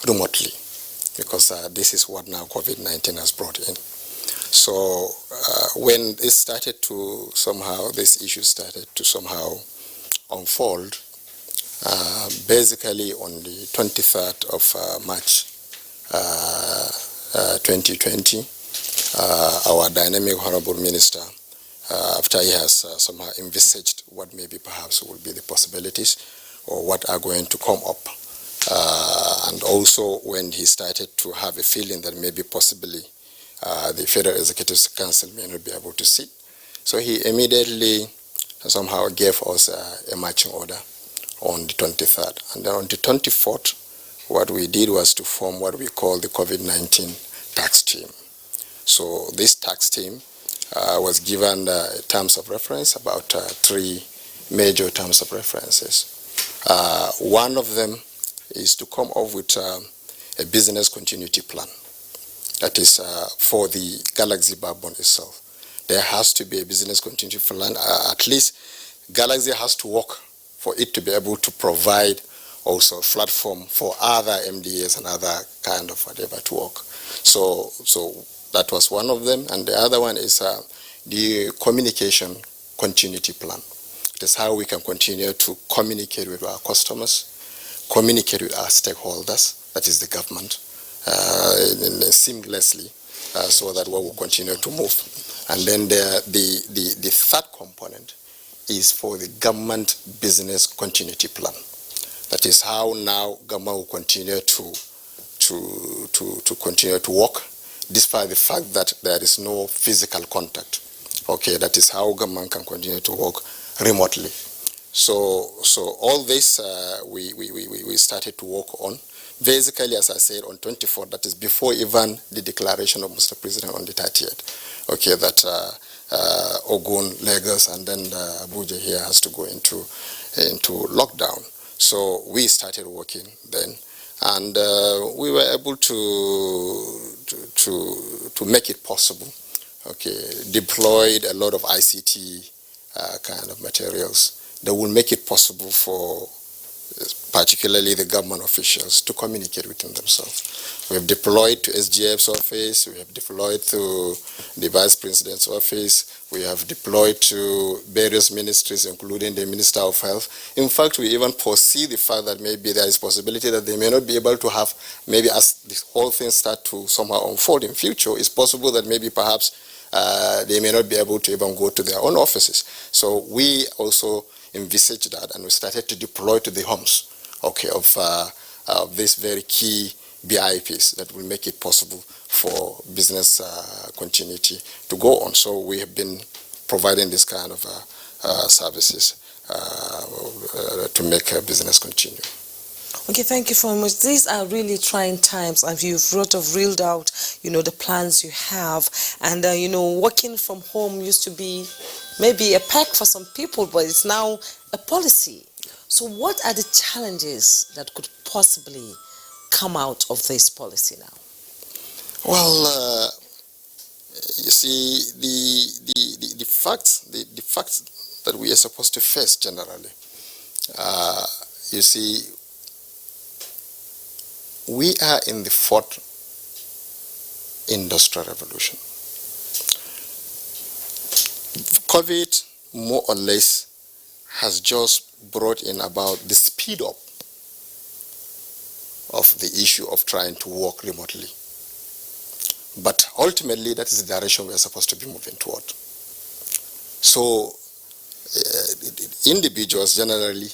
remotely, because this is what now COVID-19 has brought in. So when this started to somehow, this issue started to somehow unfold, basically on the 23rd of March 2020, our dynamic Honorable Minister, after he has somehow envisaged what maybe perhaps will be the possibilities or what are going to come up, and also when he started to have a feeling that maybe possibly the Federal Executive Council may not be able to sit, so he immediately somehow gave us a marching order on the 23rd. And then on the 24th, what we did was to form what we call the COVID-19 task team. So this task team was given terms of reference, about 3 major terms of references. One of them is to come up with a business continuity plan. That is for the Galaxy backbone itself. There has to be a business continuity plan. At least Galaxy has to work for it to be able to provide also a platform for other MDAs and other kind of whatever to work. So that was one of them. And the other one is the communication continuity plan. It is how we can continue to communicate with our customers, communicate with our stakeholders, that is the government, seamlessly, so that we will continue to move. And then the third component is for the government business continuity plan. That is how now government will continue to continue to work, despite the fact that there is no physical contact. Okay, that is how government can continue to work remotely. So all this we started to work on. Basically, as I said, on 24th, that is before even the declaration of Mr. President on the 30th. Okay, that Ogun, Lagos, and then Abuja here has to go into lockdown. So we started working then, and we were able to make it possible. Okay, deployed a lot of ICT kind of materials that will make it possible for particularly the government officials to communicate within themselves. We have deployed to SGF's office, we have deployed to the Vice President's office, we have deployed to various ministries, including the Minister of Health. In fact, we even foresee the fact that maybe there is possibility that they may not be able to have, maybe as this whole thing start to somehow unfold in future, it's possible that maybe perhaps they may not be able to even go to their own offices. So we also envisaged that, and we started to deploy to the homes, okay, of these very key BIPs that will make it possible for business continuity to go on. So we have been providing this kind of services to make business continue. Okay, thank you very much. These are really trying times, and you've sort of reeled out, the plans you have, and working from home used to be maybe a perk for some people, but it's now a policy. So what are the challenges that could possibly come out of this policy now? Well, you see, the facts that we are supposed to face generally, you see, we are in the 4th industrial revolution. COVID, more or less, has just brought in about the speed up of the issue of trying to work remotely. But ultimately, that is the direction we are supposed to be moving toward. So, individuals generally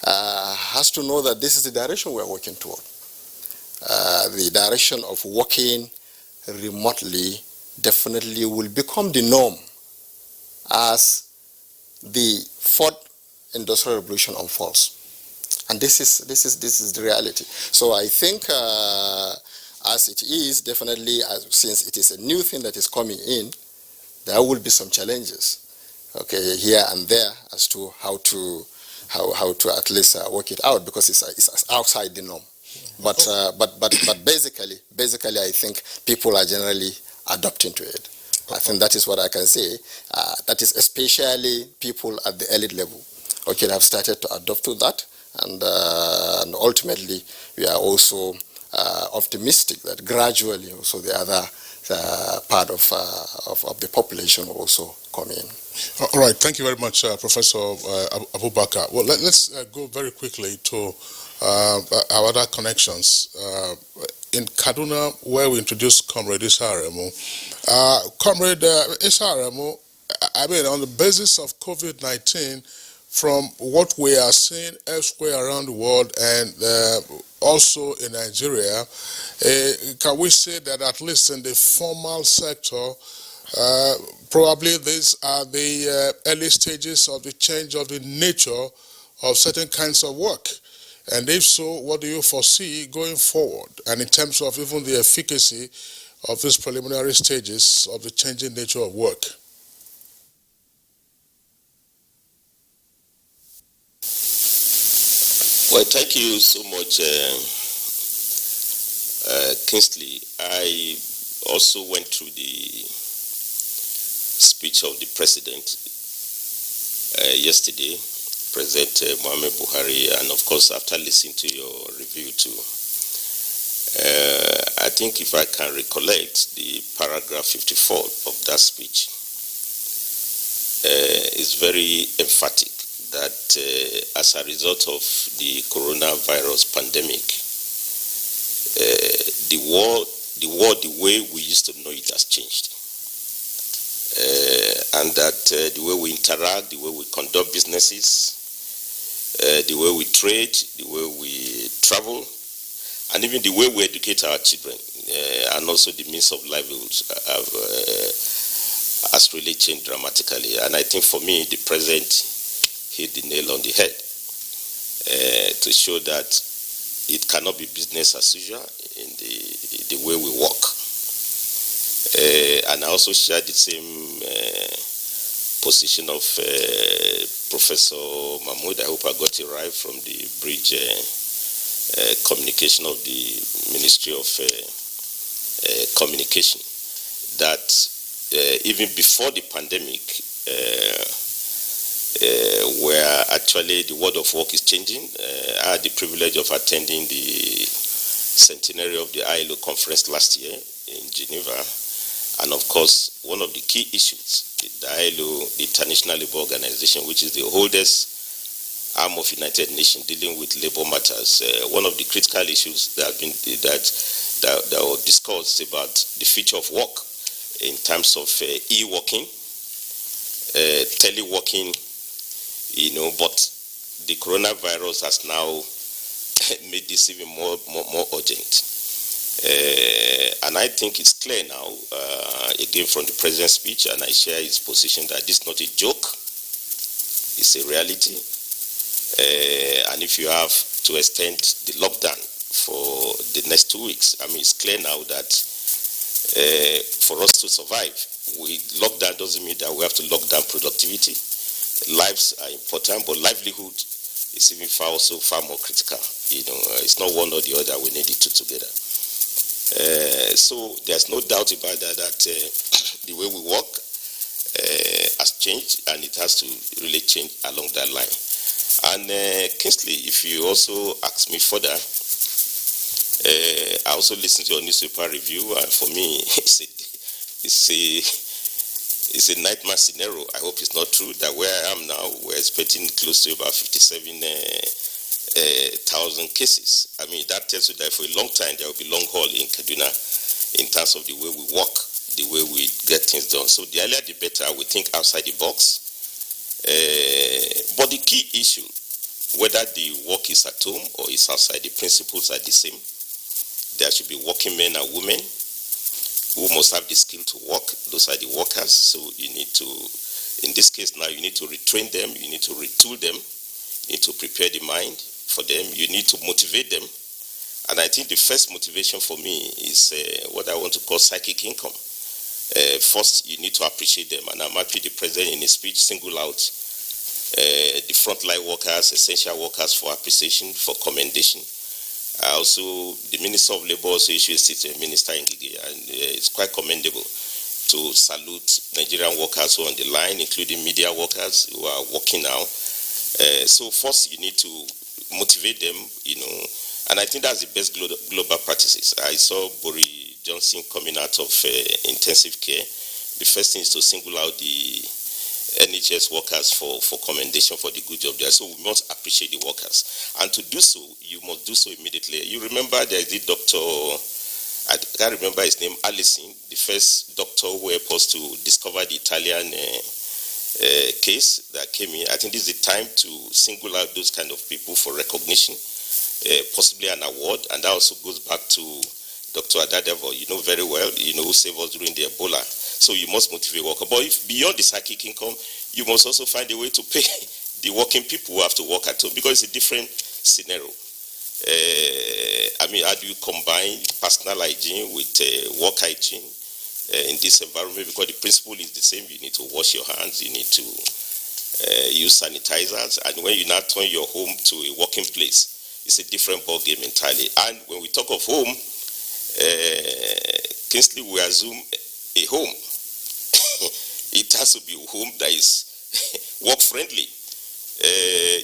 has to know that this is the direction we are working toward. The direction of working remotely definitely will become the norm as the 4th industrial revolution unfolds, and this is the reality. So I think, as it is, definitely, since it is a new thing that is coming in, there will be some challenges, okay, here and there as to how to at least work it out, because it's outside the norm. But basically, I think people are generally adapting to it. I think that is what I can say. That is especially people at the elite level. Okay, they have started to adapt to that, And ultimately, we are also optimistic that gradually also the other part of the population will also come in. All right, thank you very much, Professor Abubakar. Well, let's go very quickly to our other connections. In Kaduna, where we introduced Comrade Issa Aremu. Comrade Issa Aremu, I mean, on the basis of COVID-19, from what we are seeing elsewhere around the world and also in Nigeria, can we say that at least in the formal sector, probably these are the early stages of the change of the nature of certain kinds of work? And if so, what do you foresee going forward? And in terms of even the efficacy of these preliminary stages of the changing nature of work? Well, thank you so much, Kingsley. I also went through the speech of the president yesterday, President Muhammad Buhari, and of course after listening to your review too. I think if I can recollect, the paragraph 54 of that speech is very emphatic that as a result of the coronavirus pandemic, the world, the way we used to know it has changed. And that the way we interact, the way we conduct businesses, the way we trade, the way we travel, and even the way we educate our children, and also the means of livelihoods has really changed dramatically. And I think for me, the president hit the nail on the head to show that it cannot be business as usual in the way we work. And I also share the same position of Professor Mahmoud. I hope I got it right, from the bridge communication of the Ministry of Communication, that even before the pandemic, where actually the world of work is changing. I had the privilege of attending the centenary of the ILO conference last year in Geneva. And of course, one of the key issues, the ILO, the International Labour Organization, which is the oldest arm of United Nations dealing with labor matters, one of the critical issues that have been that were discussed about the future of work in terms of e-working, teleworking, but the coronavirus has now made this even more urgent. And I think it's clear now, again from the president's speech, and I share his position that this is not a joke, it's a reality. And if you have to extend the lockdown for the next 2 weeks, I mean, it's clear now that for us to survive, lockdown doesn't mean that we have to lock down productivity. Lives are important, but livelihood is even far more critical. It's not one or the other. We need the two together. So there's no doubt about that the way we work has changed, and it has to really change along that line. And Kingsley, if you also ask me further, I also listened to your newspaper review, and for me, it's a nightmare scenario. I hope it's not true that where I am now, we're expecting close to about 57,000 cases. I mean, that tells you that for a long time there will be long haul in Kaduna in terms of the way we work, the way we get things done. So the earlier the better. We think outside the box. But the key issue, whether the work is at home or is outside, the principles are the same. There should be working men and women who must have the skill to work. Those are the workers. So you need to, in this case now, you need to retrain them, you need to retool them, you need to prepare the mind for them, you need to motivate them. And I think the first motivation for me is what I want to call psychic income. First, you need to appreciate them. And I'm happy the president in his speech singled out the frontline workers, essential workers, for appreciation, for commendation. Also, the Minister of Labour also issued a Minister in Gigi, and it's quite commendable to salute Nigerian workers who are on the line, including media workers who are working now. So first, you need to motivate them, and I think that's the best global practices. I saw Boris Johnson coming out of intensive care. The first thing is to single out the NHS workers for commendation for the good job there. So we must appreciate the workers. And to do so, you must do so immediately. You remember there's the doctor, I can't remember his name, Allison, the first doctor who helped us to discover the Italian case that came in. I think this is the time to single out those kind of people for recognition, possibly an award. And that also goes back to Dr. Adadevo, very well, who saved us during the Ebola. So you must motivate workers. But if beyond the psychic income, you must also find a way to pay the working people who have to work at home, because it's a different scenario. How do you combine personal hygiene with work hygiene in this environment? Because the principle is the same. You need to wash your hands, you need to use sanitizers, and when you now turn your home to a working place, it's a different ball game entirely. And when we talk of home, Kingsley, we assume a home. It has to be a home that is work-friendly.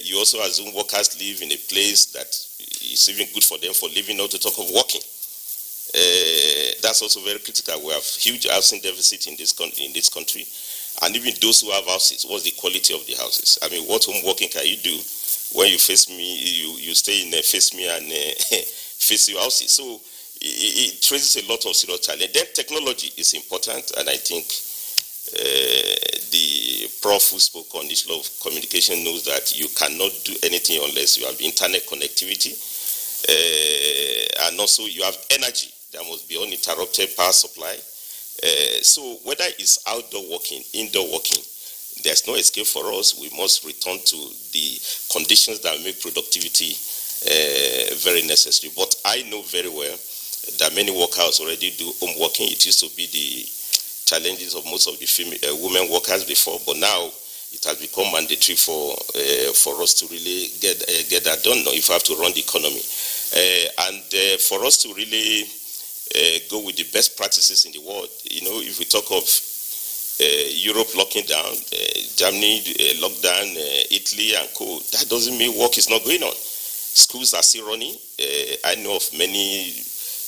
You also assume workers live in a place that is even good for them for living, not to talk of working. That's also very critical. We have huge housing deficit in this country. And even those who have houses, what's the quality of the houses? What home working can you do when you face me, you stay in face me and face your houses? So it raises a lot of serious challenge. Then technology is important, and I think the prof who spoke on this law of communication knows that you cannot do anything unless you have internet connectivity, and also you have energy. There must be uninterrupted power supply. So whether it's outdoor working, indoor working, there's no escape for us. We must return to the conditions that make productivity very necessary. But I know very well that many workers already do home working. It used to be the challenges of most of the women workers before, but now it has become mandatory for us to really get that done now if we have to run the economy. And for us to really go with the best practices in the world, if we talk of Europe locking down, Germany lockdown, Italy and co, that doesn't mean work is not going on. Schools are still running. I know of many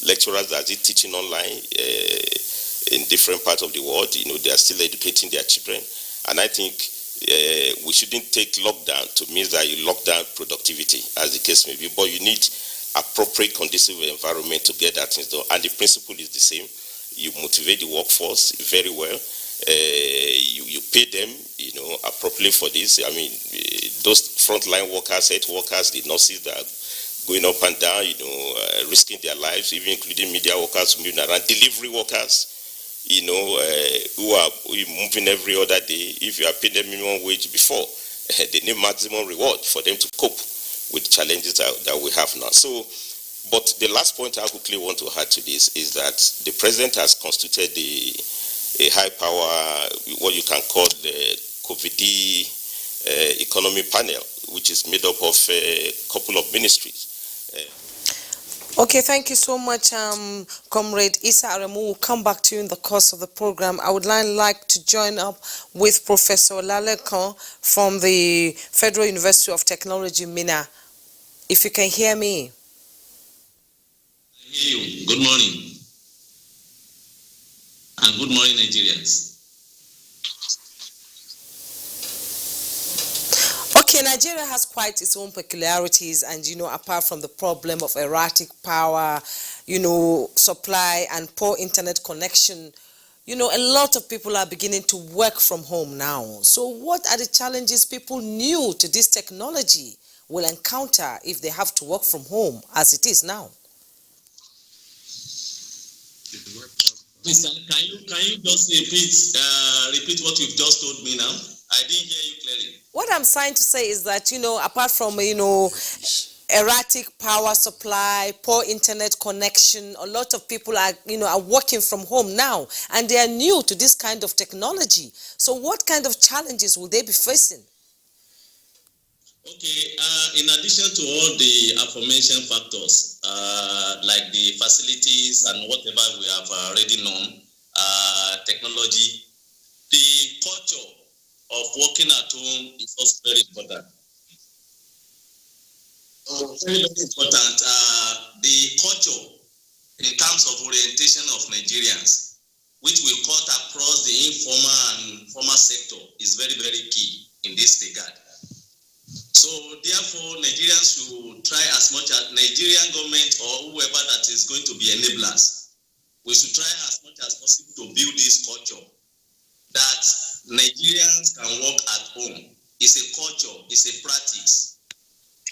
lecturers that are teaching online in different parts of the world. They are still educating their children. And I think we shouldn't take lockdown to mean that you lock down productivity, as the case may be, but you need appropriate conducive environment to get that things done. And the principle is the same. You motivate the workforce very well. You pay them, appropriately for this. Those frontline workers, health workers, the nurses that are going up and down, risking their lives, even including media workers moving around, delivery workers, who are moving every other day. If you are paying them minimum wage before, they need maximum reward for them to cope with the challenges that we have now. So, but the last point I quickly want to add to this is that the president has constituted a high power, what you can call the COVID economy panel, which is made up of a couple of ministries. Okay, thank you so much, Comrade Issa Aremu. We'll come back to you in the course of the program. I would like to join up with Professor Lalekon from the Federal University of Technology, Minna. If you can hear me. I hear you. Good morning. And good morning, Nigerians. Okay, Nigeria has quite its own peculiarities, and apart from the problem of erratic power, supply and poor internet connection, a lot of people are beginning to work from home now. So what are the challenges people new to this technology will encounter if they have to work from home as it is now? Please, can you just repeat what you've just told me now? I didn't hear you clearly. What I'm trying to say is that, apart from, erratic power supply, poor internet connection, a lot of people are, are working from home now, and they are new to this kind of technology. So what kind of challenges will they be facing? Okay, in addition to all the aforementioned factors, like the facilities and whatever we have already known, technology, the culture of working at home is also very important. very, very important. The culture in terms of orientation of Nigerians, which we cut across the informal and formal sector, is very, very key in this regard. So therefore, Nigerians should try as much as Nigerian government or whoever that is going to be enablers, we should try as much as possible to build this culture that Nigerians can work at home. It's a culture, it's a practice.